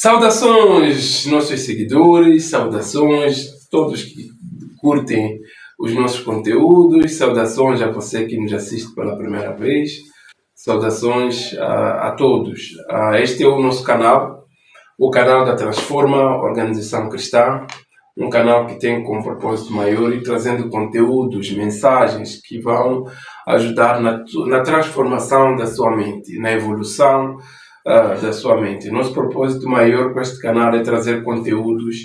Saudações, nossos seguidores, saudações a todos que curtem os nossos conteúdos, saudações a você que nos assiste pela primeira vez, saudações a todos. Este é o nosso canal, o canal da Transforma Organização Cristã, um canal que tem como propósito maior ir trazendo conteúdos, mensagens que vão ajudar na transformação da sua mente, na evolução da sua mente. Nosso propósito maior com este canal é trazer conteúdos,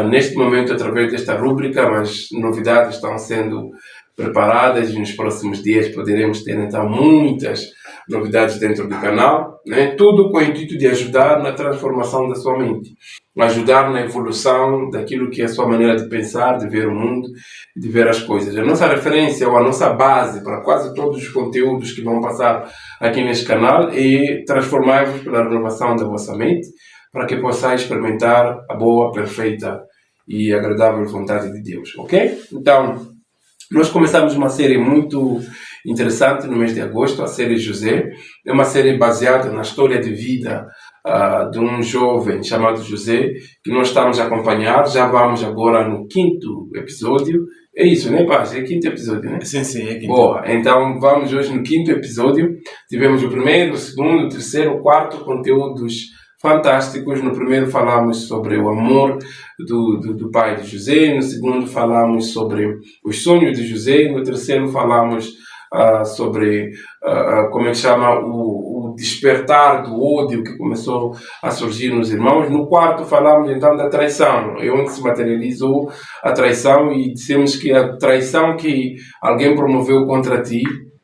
neste momento através desta rúbrica, mas novidades estão sendo preparadas e nos próximos dias poderemos ter então muitas novidades dentro do canal, né? Tudo com o intuito de ajudar na transformação da sua mente, ajudar na evolução daquilo que é a sua maneira de pensar, de ver o mundo, de ver as coisas. A nossa referência ou a nossa base para quase todos os conteúdos que vão passar aqui neste canal é transformar-vos pela renovação da vossa mente, para que possais experimentar a boa, perfeita e agradável vontade de Deus, ok? Então, nós começamos uma série muito interessante no mês de agosto, a série José. É uma série baseada na história de vida de um jovem chamado José, que nós estamos a acompanhar. Já vamos agora no 5º episódio. É isso, né, Paz? É o 5º episódio, né? Sim, é 5º. Boa, então vamos hoje no 5º episódio. Tivemos o primeiro, o segundo, o terceiro, o quarto conteúdos fantásticos. No primeiro falamos sobre o amor do pai de José, no segundo falamos sobre os sonhos de José, no terceiro falamos sobre como é que chama o despertar do ódio que começou a surgir nos irmãos. No quarto falamos então da traição, é onde se materializou a traição, e dissemos que a traição que alguém promoveu contra ti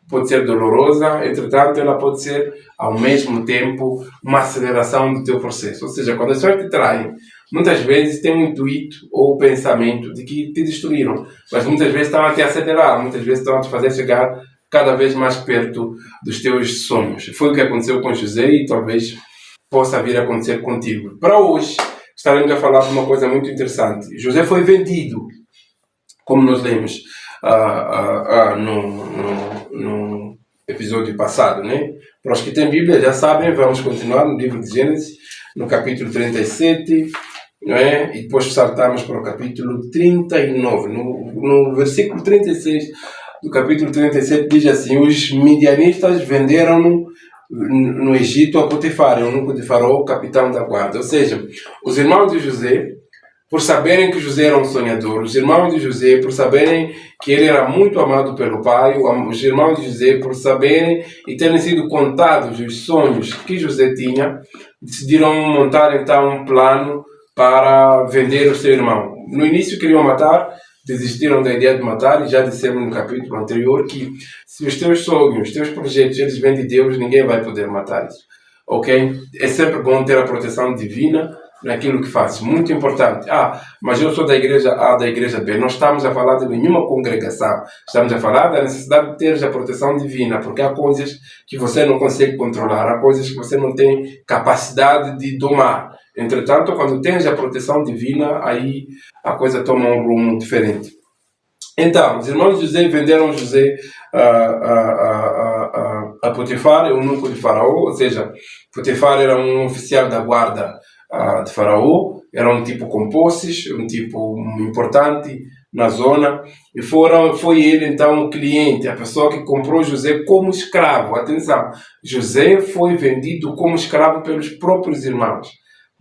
pode ser dolorosa, entretanto ela pode ser ao mesmo tempo uma aceleração do teu processo. Ou seja, quando as pessoas te traem, muitas vezes tem um intuito ou pensamento de que te destruíram, mas muitas vezes estão a te acelerar, muitas vezes estão a te fazer chegar cada vez mais perto dos teus sonhos. Foi o que aconteceu com José e talvez possa vir a acontecer contigo. Para hoje, estaremos a falar de uma coisa muito interessante. José foi vendido, como nós lemos no episódio passado, né? Para os que têm Bíblia já sabem, vamos continuar no livro de Gênesis, no capítulo 37, não é? E depois saltamos para o capítulo 39. No versículo 36 do capítulo 37 diz assim: os midianitas venderam-no no Egito a Potifar, eunuco de Faraó, capitão da guarda. Ou seja, os irmãos de José, por saberem que José era um sonhador, os irmãos de José, por saberem que ele era muito amado pelo pai, os irmãos de José, por saberem e terem sido contados os sonhos que José tinha, decidiram montar então um plano para vender o seu irmão. No início queriam matar, desistiram da ideia de matar, e já dissemos no capítulo anterior que se os teus sonhos, os teus projetos, eles vêm de Deus, ninguém vai poder matá-los, ok? É sempre bom ter a proteção divina naquilo que fazes, muito importante. Mas eu sou da igreja A, da igreja B. Não estamos a falar de nenhuma congregação, estamos a falar da necessidade de ter a proteção divina, porque há coisas que você não consegue controlar, há coisas que você não tem capacidade de domar. Entretanto, quando tens a proteção divina, aí a coisa toma um rumo diferente. Então, os irmãos de José venderam José a Potifar, eunuco de Faraó, ou seja, Potifar era um oficial da guarda de Faraó, era um tipo com posses, um tipo importante na zona, e foi ele então o cliente, a pessoa que comprou José como escravo. Atenção, José foi vendido como escravo pelos próprios irmãos.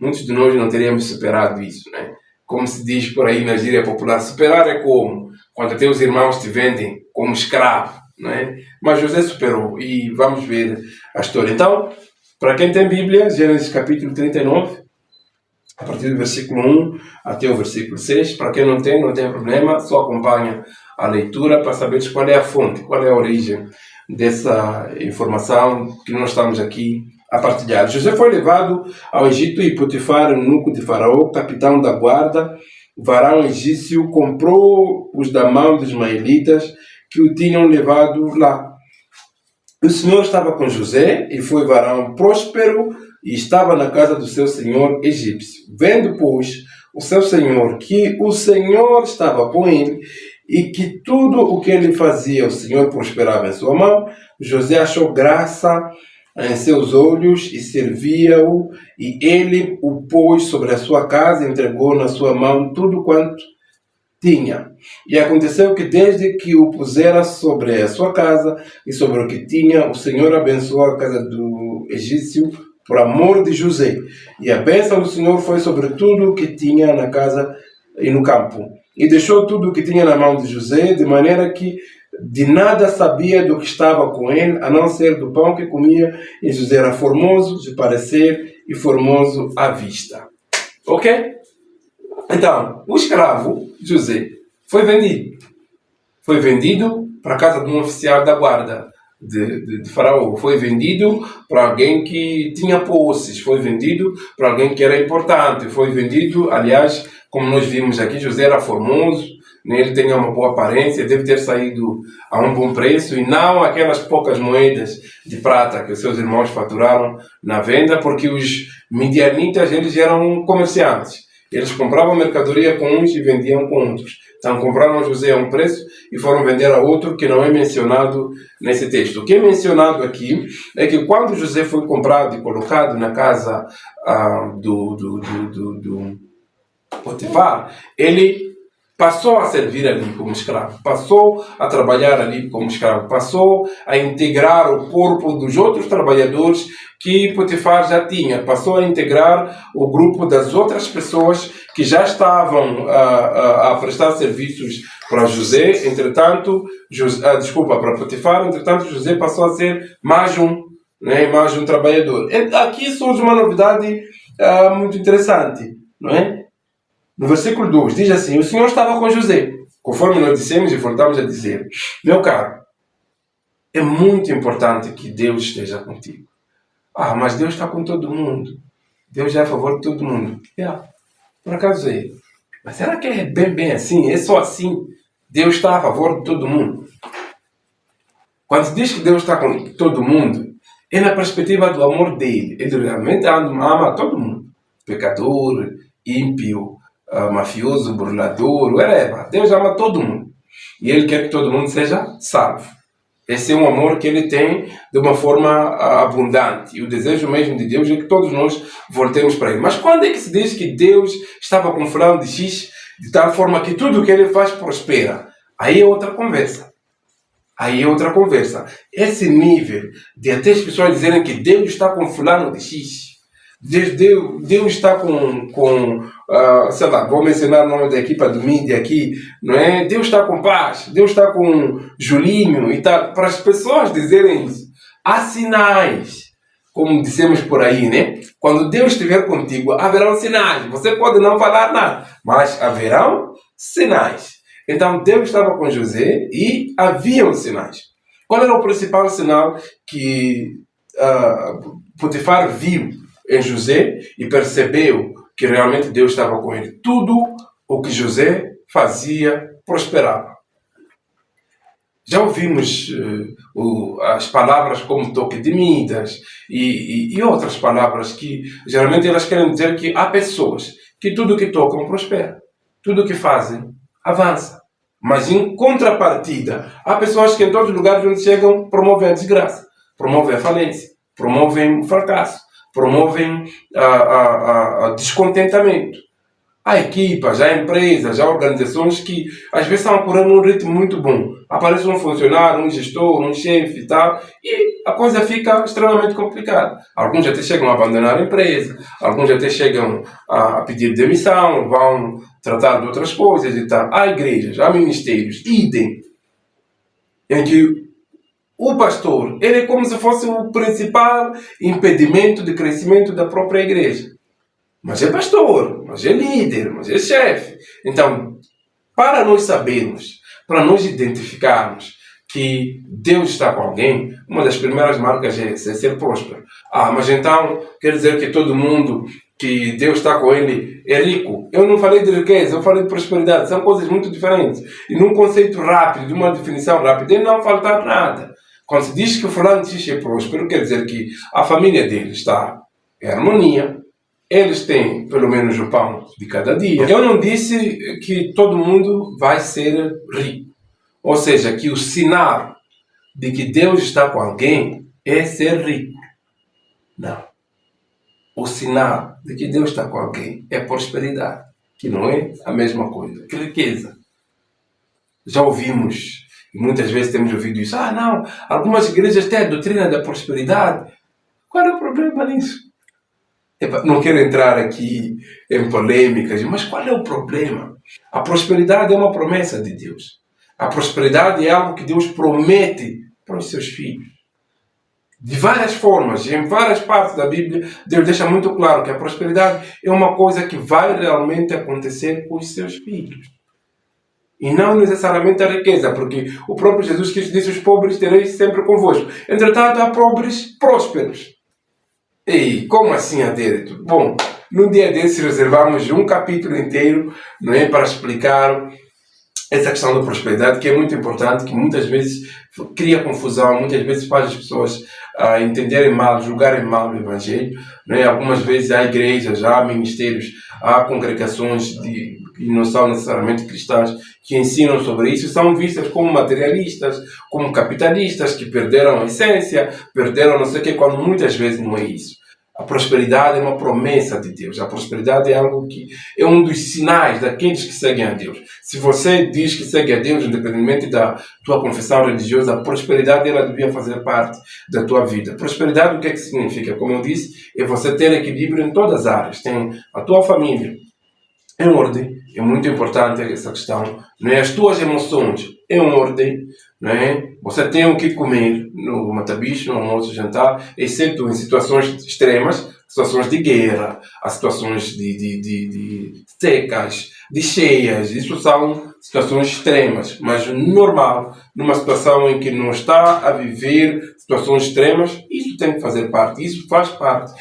Muitos de nós não teríamos superado isso, né? Como se diz por aí na gíria popular, superar é como? Quando teus irmãos te vendem como escravo, né? Mas José superou, e vamos ver a história. Então, para quem tem Bíblia, Gênesis capítulo 39, a partir do versículo 1 até o versículo 6. Para quem não tem problema, só acompanha a leitura para saber qual é a fonte, qual é a origem dessa informação que nós estamos aqui a partilhar. José foi levado ao Egito, e Potifar, eunuco de Faraó, capitão da guarda, o varão egípcio, comprou-os da mão dos ismaelitas que o tinham levado lá. O Senhor estava com José, e foi varão próspero, e estava na casa do seu senhor egípcio. Vendo, pois, o seu senhor que o Senhor estava com ele, e que tudo o que ele fazia, o Senhor prosperava em sua mão, José achou graça em seus olhos e servia-o, e ele o pôs sobre a sua casa e entregou na sua mão tudo quanto tinha. E aconteceu que desde que o pusera sobre a sua casa e sobre o que tinha, o Senhor abençoou a casa do egípcio por amor de José. E a bênção do Senhor foi sobre tudo o que tinha na casa e no campo. E deixou tudo o que tinha na mão de José, de maneira que de nada sabia do que estava com ele, a não ser do pão que comia. E José era formoso de parecer e formoso à vista. Ok? Então, o escravo, José, foi vendido. Foi vendido para a casa de um oficial da guarda de Faraó. Foi vendido para alguém que tinha posses. Foi vendido para alguém que era importante. Foi vendido, aliás, como nós vimos aqui, José era formoso, né? Ele tinha uma boa aparência, deve ter saído a um bom preço e não aquelas poucas moedas de prata que os seus irmãos faturaram na venda, porque os midianitas, eles eram comerciantes. Eles compravam mercadoria com uns e vendiam com outros. Então compraram José a um preço e foram vender a outro que não é mencionado nesse texto. O que é mencionado aqui é que quando José foi comprado e colocado na casa do Potifar, ele passou a servir ali como escravo, passou a trabalhar ali como escravo, passou a integrar o corpo dos outros trabalhadores que Potifar já tinha, passou a integrar o grupo das outras pessoas que já estavam a prestar serviços para José. Entretanto, para Potifar, entretanto José passou a ser mais um trabalhador. Aqui surge uma novidade muito interessante, não é? No versículo 2 diz assim: o Senhor estava com José, conforme nós dissemos e voltamos a dizer. Meu caro, é muito importante que Deus esteja contigo. Mas Deus está com todo mundo. Deus é a favor de todo mundo. Por acaso é. Mas será que é bem assim? É só assim? Deus está a favor de todo mundo? Quando se diz que Deus está com todo mundo, é na perspectiva do amor dele. Ele realmente ama todo mundo. Pecador, ímpio, mafioso, burlador, whatever. Deus ama todo mundo. E Ele quer que todo mundo seja salvo. Esse é um amor que Ele tem de uma forma abundante. E o desejo mesmo de Deus é que todos nós voltemos para Ele. Mas quando é que se diz que Deus estava com fulano de X de tal forma que tudo o que Ele faz prospera? Aí é outra conversa. Esse nível de até as pessoas dizerem que Deus está com fulano de X. Deus está sei lá, vou mencionar o nome da equipa do mídia aqui, não é? Deus está com Paz, Deus está com Julinho e tal. Para as pessoas dizerem isso, há sinais, como dissemos por aí, né? Quando Deus estiver contigo, haverão sinais. Você pode não falar nada, mas haverão sinais. Então Deus estava com José e haviam sinais. Qual era o principal sinal que Potifar viu em José e percebeu que realmente Deus estava com ele? Tudo o que José fazia prosperava. Já ouvimos as palavras como toque de Midas e outras palavras que geralmente elas querem dizer que há pessoas que tudo que tocam prospera, tudo que fazem avança. Mas em contrapartida, há pessoas que em todos os lugares onde chegam promovem a desgraça, promovem a falência, promovem o fracasso, promovem descontentamento. Há equipas, há empresas, há organizações que às vezes estão correndo um ritmo muito bom. Aparece um funcionário, um gestor, um chefe e tal, e a coisa fica extremamente complicada. Alguns até chegam a abandonar a empresa, alguns até chegam a pedir demissão, vão tratar de outras coisas e tal. Há igrejas, há ministérios, idem, em que o pastor, ele é como se fosse o principal impedimento de crescimento da própria igreja. Mas é pastor, mas é líder, mas é chefe. Então, para nós sabermos, para nós identificarmos que Deus está com alguém, uma das primeiras marcas é ser próspero. Mas então quer dizer que todo mundo que Deus está com ele é rico? Eu não falei de riqueza, eu falei de prosperidade. São coisas muito diferentes. E num conceito rápido, de uma definição rápida, é não faltar nada. Quando se diz que o fulano de X é próspero, quer dizer que a família dele está em harmonia, eles têm pelo menos o pão de cada dia. Eu não disse que todo mundo vai ser rico. Ou seja, que o sinal de que Deus está com alguém é ser rico. Não. O sinal de que Deus está com alguém é prosperidade, que não é a mesma coisa que riqueza. Já ouvimos, e muitas vezes temos ouvido isso, não, algumas igrejas têm a doutrina da prosperidade. Qual é o problema nisso? Não quero entrar aqui em polêmicas, mas qual é o problema? A prosperidade é uma promessa de Deus. A prosperidade é algo que Deus promete para os seus filhos. De várias formas, em várias partes da Bíblia, Deus deixa muito claro que a prosperidade é uma coisa que vai realmente acontecer com os seus filhos. E não necessariamente a riqueza, porque o próprio Jesus Cristo disse: os pobres tereis sempre convosco. Entretanto, há pobres prósperos. E como assim, Adérito? Bom, num dia desses reservamos um capítulo inteiro, não é, para explicar essa questão da prosperidade, que é muito importante, que muitas vezes cria confusão, muitas vezes faz as pessoas entenderem mal, julgarem mal o Evangelho. Não é? Algumas vezes há igrejas, há ministérios, há congregações que não são necessariamente cristãs, que ensinam sobre isso, são vistas como materialistas, como capitalistas, que perderam a essência, perderam não sei o quê, quando muitas vezes não é isso. A prosperidade é uma promessa de Deus. A prosperidade é algo que é um dos sinais daqueles que seguem a Deus. Se você diz que segue a Deus, independentemente da tua confissão religiosa, a prosperidade ela devia fazer parte da tua vida. Prosperidade, o que é que significa? Como eu disse, é você ter equilíbrio em todas as áreas. Tem a tua família em ordem, é muito importante essa questão. Não é? As tuas emoções em ordem, não é? Você tem o que comer no matabicho, no almoço, jantar, exceto em situações extremas, situações de guerra, as situações de secas, de cheias. Isso são situações extremas, mas normal, numa situação em que não está a viver situações extremas, isso tem que fazer parte, isso faz parte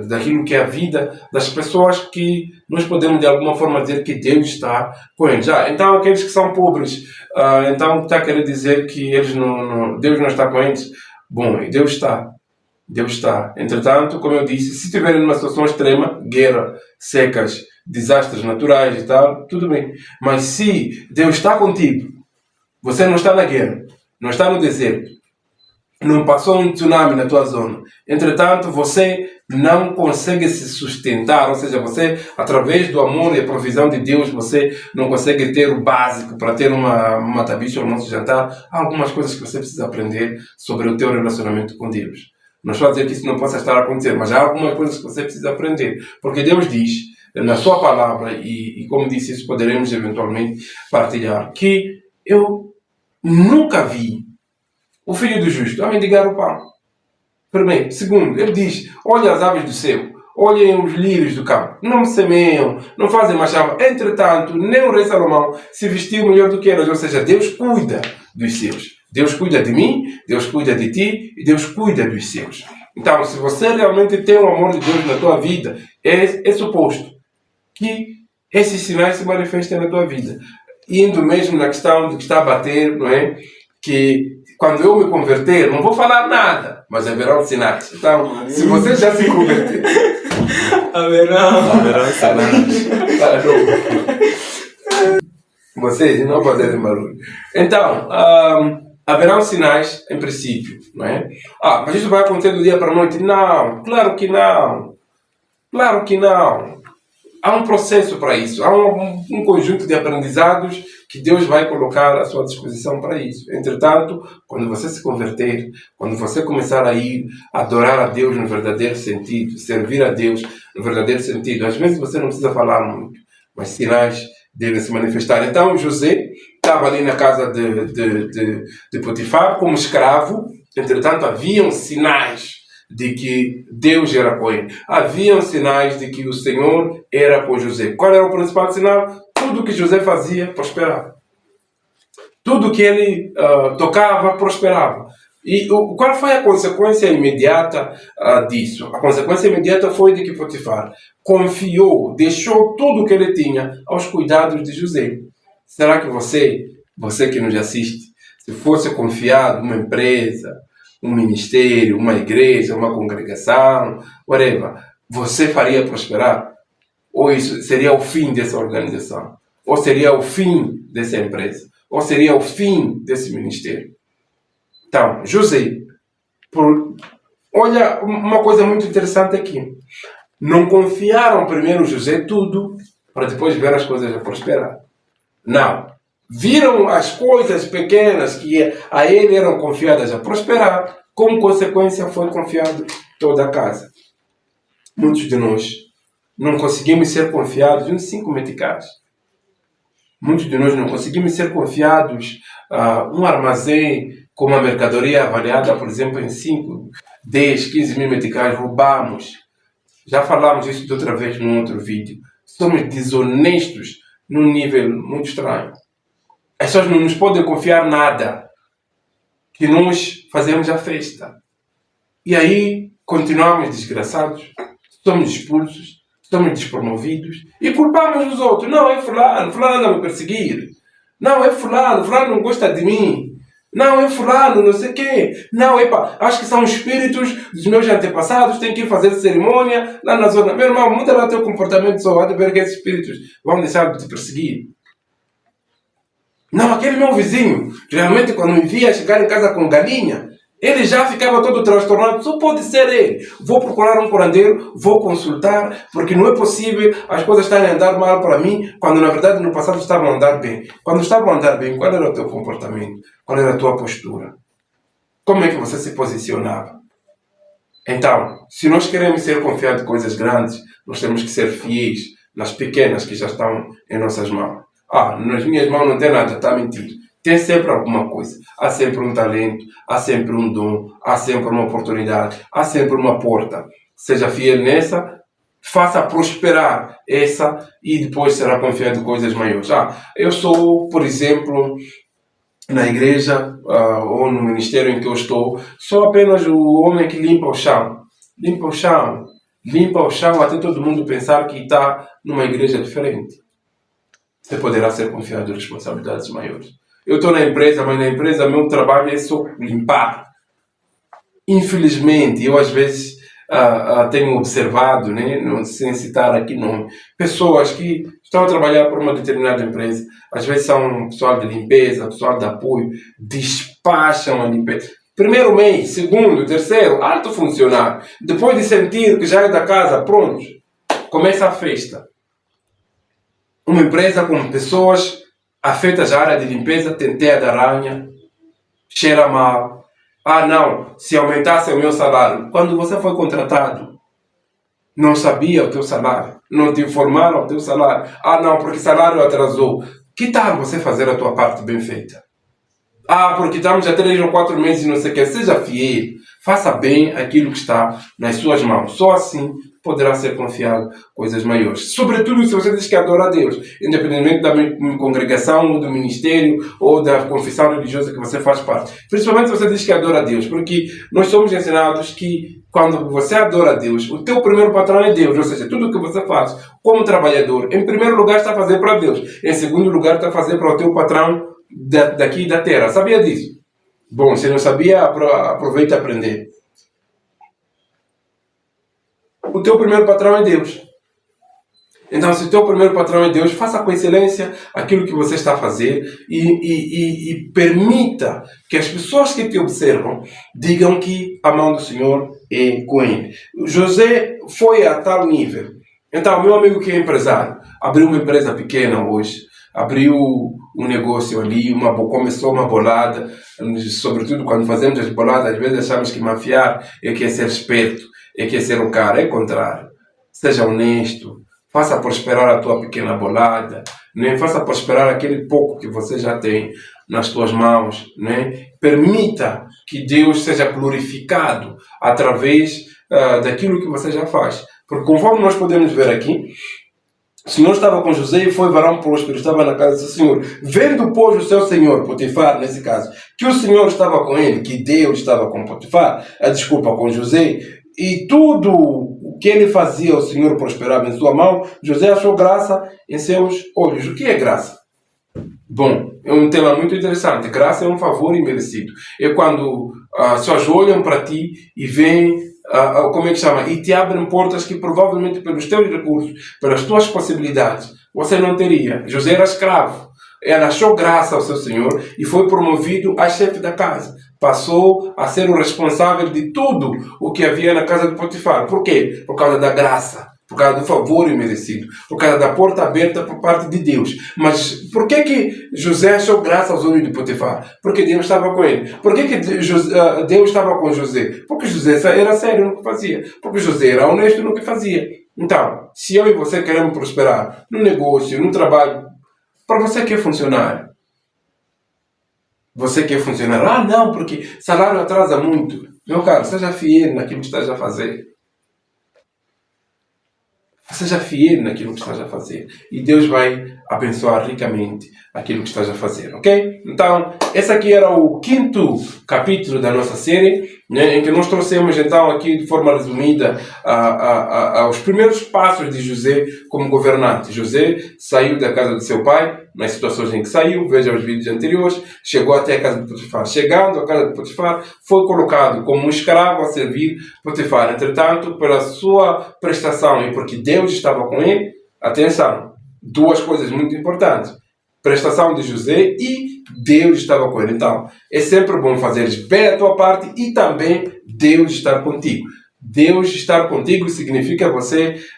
daquilo que é a vida das pessoas, que nós podemos de alguma forma dizer que Deus está com eles. Então aqueles que são pobres, então está a querer dizer que eles Deus não está com eles? Bom, Deus está. Deus está. Entretanto, como eu disse, se estiverem numa situação extrema, guerra, secas, desastres naturais e tal, tudo bem. Mas se Deus está contigo, você não está na guerra, não está no deserto, não passou um tsunami na tua zona, entretanto você não consegue se sustentar, ou seja, você, através do amor e a provisão de Deus, você não consegue ter o básico para ter uma tabicha ou um jantar. Há algumas coisas que você precisa aprender sobre o teu relacionamento com Deus. Não estou a dizer que isso não possa estar a acontecer, mas há algumas coisas que você precisa aprender, porque Deus diz na sua palavra, e como disse, isso poderemos eventualmente partilhar, que eu nunca vi o filho do justo a mendigar o pão. Primeiro. Segundo, ele diz: olha as aves do céu, olhem os lírios do campo, não semeiam, não fazem machado. Entretanto, nem o rei Salomão se vestiu melhor do que elas. Ou seja, Deus cuida dos seus. Deus cuida de mim, Deus cuida de ti e Deus cuida dos seus. Então, se você realmente tem o amor de Deus na tua vida, é suposto que esses sinais se manifestem na tua vida. Indo mesmo na questão de que está a bater, não é? Que quando eu me converter, não vou falar nada, mas haverão sinais. Então, se você já se converter, haverão sinais. Vocês não fazerem barulho. Então, haverão sinais em princípio, não é? Mas isso vai acontecer do dia para a noite? Não, claro que não. Claro que não. Há um processo para isso. Há um conjunto de aprendizados que Deus vai colocar à sua disposição para isso. Entretanto, quando você se converter, quando você começar a ir adorar a Deus no verdadeiro sentido, servir a Deus no verdadeiro sentido, às vezes você não precisa falar muito, mas sinais devem se manifestar. Então, José estava ali na casa de Potifar como escravo. Entretanto, haviam sinais de que Deus era com ele. Haviam sinais de que o Senhor era com José. Qual era o principal sinal? Tudo que José fazia prosperava. Tudo que ele tocava prosperava. E qual foi a consequência imediata disso? A consequência imediata foi de que Potifar confiou, deixou tudo o que ele tinha aos cuidados de José. Será que você que nos assiste, se fosse confiado uma empresa, um ministério, uma igreja, uma congregação, whatever, você faria prosperar? Ou isso seria o fim dessa organização? Ou seria o fim dessa empresa? Ou seria o fim desse ministério? Então, José, por Olha, uma coisa muito interessante aqui. Não confiaram primeiro José tudo, para depois ver as coisas a prosperar. Não. Viram as coisas pequenas que a ele eram confiadas a prosperar, como consequência foi confiado toda a casa. Muitos de nós não conseguimos ser confiados em 5 meticais. Muitos de nós não conseguimos ser confiados um armazém com uma mercadoria avaliada, por exemplo, em 5, 10, 15 mil meticais, roubamos. Já falamos isso de outra vez num outro vídeo. Somos desonestos num nível muito estranho. As pessoas não nos podem confiar nada, que nós fazemos a festa. E aí continuamos desgraçados, somos expulsos, somos despromovidos e culpamos os outros. Não, é fulano, fulano anda me perseguir. Não, é fulano, fulano não gosta de mim. Não, é fulano, não sei o quê. Não, epa, acho que são espíritos dos meus antepassados, tem que ir fazer cerimônia lá na zona. Meu irmão, muda lá o teu comportamento só, há de ver que esses espíritos vão deixar de te perseguir. Não, aquele meu vizinho, realmente quando me via chegar em casa com galinha, ele já ficava todo transtornado. Só pode ser ele. Vou procurar um curandeiro, vou consultar, porque não é possível as coisas estarem a andar mal para mim, quando na verdade no passado estavam a andar bem. Quando estavam a andar bem, qual era o teu comportamento? Qual era a tua postura? Como é que você se posicionava? Então, se nós queremos ser confiados em coisas grandes, nós temos que ser fiéis nas pequenas que já estão em nossas mãos. Nas minhas mãos não tem nada, está mentindo. Tem sempre alguma coisa. Há sempre um talento, há sempre um dom, há sempre uma oportunidade, há sempre uma porta. Seja fiel nessa, faça prosperar essa e depois será confiado em coisas maiores. Eu sou, por exemplo, na igreja ou no ministério em que eu estou, sou apenas o homem que limpa o chão. Limpa o chão. Limpa o chão até todo mundo pensar que está numa igreja diferente. Você poderá ser confiado em responsabilidades maiores. Eu estou na empresa, mas na empresa meu trabalho é só limpar. Infelizmente, eu às vezes tenho observado, né, sem citar aqui nome, pessoas que estão a trabalhar por uma determinada empresa, às vezes são pessoal de limpeza, pessoal de apoio, despacham a limpeza. Primeiro mês, segundo, terceiro, alto funcionário. Depois de sentir que já é da casa, pronto, começa a festa. Uma empresa com pessoas afetas à área de limpeza, tem teia de aranha, cheira mal. Não, se aumentasse o meu salário. Quando você foi contratado, não sabia o teu salário, não te informaram o teu salário. Não, porque o salário atrasou. Que tal você fazer a tua parte bem feita? Porque estamos há 3 ou 4 meses e não sei o que. Seja fiel, faça bem aquilo que está nas suas mãos. Só assim poderá ser confiado coisas maiores. Sobretudo se você diz que adora a Deus, independentemente da congregação, ou do ministério, ou da confissão religiosa que você faz parte. Principalmente se você diz que adora a Deus, porque nós somos ensinados que quando você adora a Deus, o teu primeiro patrão é Deus. Ou seja, tudo o que você faz como trabalhador, em primeiro lugar está a fazer para Deus. Em segundo lugar está a fazer para o teu patrão daqui da terra. Sabia disso? Bom, se não sabia, aproveita a aprender. O teu primeiro patrão é Deus. Então, se o teu primeiro patrão é Deus, faça com excelência aquilo que você está a fazer e permita que as pessoas que te observam digam que a mão do Senhor é com ele. José foi a tal nível. Então, meu amigo que é empresário, abriu uma empresa pequena hoje, abriu um negócio ali, começou uma bolada, sobretudo quando fazemos as boladas, às vezes achamos que mafiar é que é ser esperto, é que é ser o cara. É o contrário. Seja honesto, faça prosperar a tua pequena bolada, né? Faça prosperar aquele pouco que você já tem nas tuas mãos, né? Permita que Deus seja glorificado através daquilo que você já faz. Porque conforme nós podemos ver aqui, o Senhor estava com José e foi varão próspero, estava na casa do Senhor. Vendo, pois, o seu senhor, Potifar, nesse caso, que o Senhor estava com ele, que Deus estava com Potifar, com José, e tudo o que ele fazia, o Senhor prosperava em sua mão, José achou graça em seus olhos. O que é graça? Bom, é um tema muito interessante. Graça é um favor imerecido. É quando as pessoas olham para ti e veem, como é que chama? E te abrem portas que provavelmente pelos teus recursos, pelas tuas possibilidades, você não teria. José era escravo. Ele achou graça ao seu senhor e foi promovido a chefe da casa. passou a ser o responsável de tudo o que havia na casa de Potifar. Por quê? Por causa da graça, por causa do favor imerecido, por causa da porta aberta por parte de Deus. Mas por que José achou graça aos olhos de Potifar? Porque Deus estava com ele. Por que Deus estava com José? Porque José era sério no que fazia. Porque José era honesto no que fazia. Então, se eu e você queremos prosperar no negócio, no trabalho, para você que é funcionário, você que é funcionário, não, porque salário atrasa muito. Meu caro, seja fiel naquilo que estás a fazer. Seja fiel naquilo que estás a fazer. E Deus vai abençoar ricamente aquilo que estás a fazer, ok? Então, esse aqui era o 5º capítulo da nossa série, né, em que nós trouxemos então aqui de forma resumida os primeiros passos de José como governante. José saiu da casa de seu pai, nas situações em que saiu, veja os vídeos anteriores, chegou até a casa de Potifar. Chegando à casa de Potifar, foi colocado como um escravo a servir Potifar. Entretanto, pela sua prestação e porque Deus estava com ele, atenção, duas coisas muito importantes. Prestação de José e Deus estava com ele. Então, é sempre bom fazeres bem a tua parte e também Deus estar contigo. Deus estar contigo significa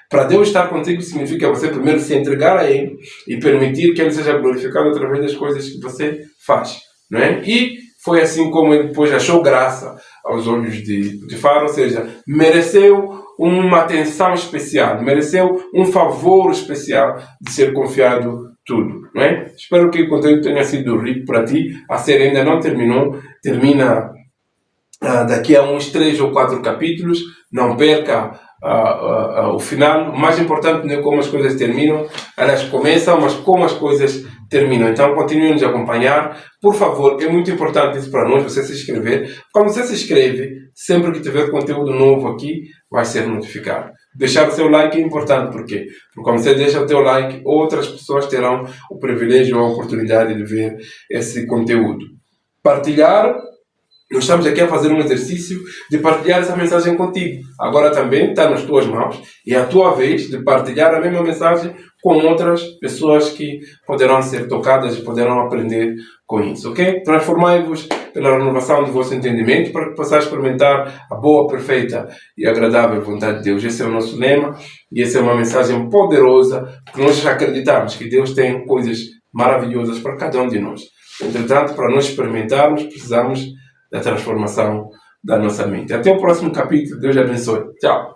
para Deus estar contigo significa você primeiro se entregar a Ele e permitir que Ele seja glorificado através das coisas que você faz, não é? E foi assim como ele depois achou graça aos olhos de Potifar, ou seja, mereceu uma atenção especial, mereceu um favor especial de ser confiado tudo, não é? Espero que o conteúdo tenha sido rico para ti. A série ainda não terminou, termina daqui a uns 3 ou 4 capítulos. Não perca o final. O mais importante não é como as coisas terminam, elas começam, mas como as coisas terminam. Então continuem nos acompanhar, por favor. É muito importante isso para nós, você se inscrever. Quando você se inscreve, sempre que tiver conteúdo novo aqui, vai ser notificado. Deixar o seu like é importante, por quê? Porque quando você deixa o teu like, outras pessoas terão o privilégio ou a oportunidade de ver esse conteúdo. Partilhar. Nós estamos aqui a fazer um exercício de partilhar essa mensagem contigo. Agora também está nas tuas mãos e é a tua vez de partilhar a mesma mensagem com outras pessoas que poderão ser tocadas e poderão aprender com isso, ok? Transformai-vos pela renovação do vosso entendimento para que possais experimentar a boa, perfeita e agradável vontade de Deus. Esse é o nosso lema e essa é uma mensagem poderosa, porque nós acreditamos que Deus tem coisas maravilhosas para cada um de nós. Entretanto, para nós experimentarmos, precisamos da transformação da nossa mente. Até o próximo capítulo. Deus abençoe. Tchau.